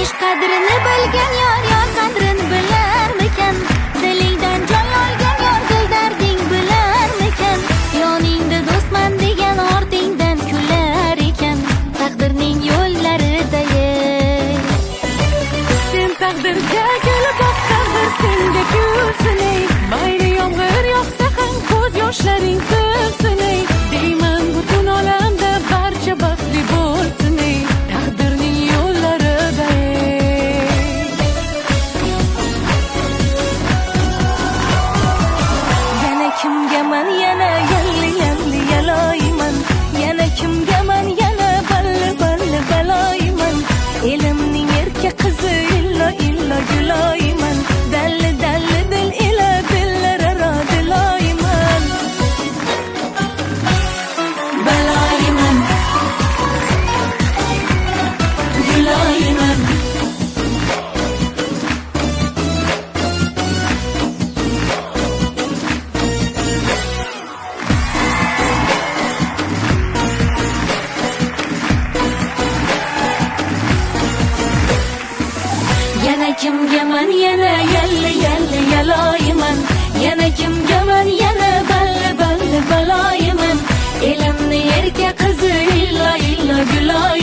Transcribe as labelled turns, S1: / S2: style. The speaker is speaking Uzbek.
S1: ish qadrini bilgan yor qadrini bilarmikan? Dilingdan joy olgan yor dil darding bilarmikan? Yoningda do'stman degan ortingdan kular ekan. Taqdirning yo'llarida sen taqdirga kelib taqdir senga kulsin ey. Mayli yomg'ir yog'sa ham ko'z yoshlaring to'ksin ey. Deyman butun olamda barcha baxtli bo'lsin ey. Taqdirning yo'llarida yana kimgaman yana yalli yaloyman. Yana kimgaman yana balli baloyman. Elimning erka qizi illo guloyman. Dalli dil ila dillararo diloyman. Baloyman guloyman. Yana kimgaman yana yalli yaloyman. Yana kimgaman yana balli baloyman. Elimni erka qizi illo guloyman.